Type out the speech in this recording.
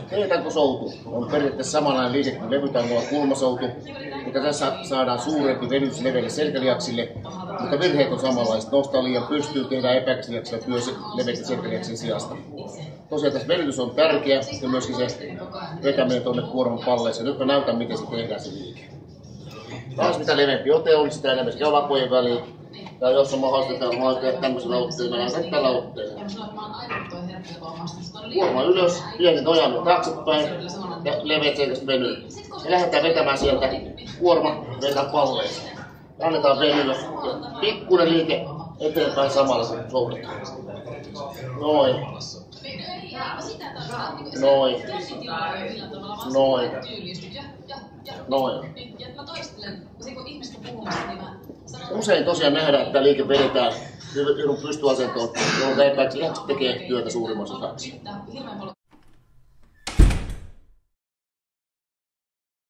T-tankosoutu on periaatteessa samanlainen liike kuin levytangolla kulmasoutu, mutta tässä saadaan suurempi venytys leveille selkälihaksille, mutta virheet on samanlaiset. Nostaa liian pystyyn, tehdään epäkäsilihaksilla työ leveitä selkälihaksien sijasta. Tosiaan tässä venytys on tärkeä ja myöskin se vetäminen tuonne kuorman palleeseen. Nyt mä näytän, miten se tehdään se liike. Taas mitä leveämpi ote on, sitä enemmän se lapojen väliin. Ja jos on mahdollista tehdä tämmöisen otteen, mä näytän tällä otteella. Kuorma ylös, pieni nojaamme taaksepäin ja leveät selkästä venyy. Ja lähdetään vetämään sieltä kuorma, vetää palleeseen. Annetaan venyä ja pikkuinen liike eteenpäin samalla kun soudetaan. Noin. Noin. Noin. Noin. Usein tosiaan nähdään, että liike vedetään pystyasentoon, jolloin epäksi tekee työtä suurimman osaksi.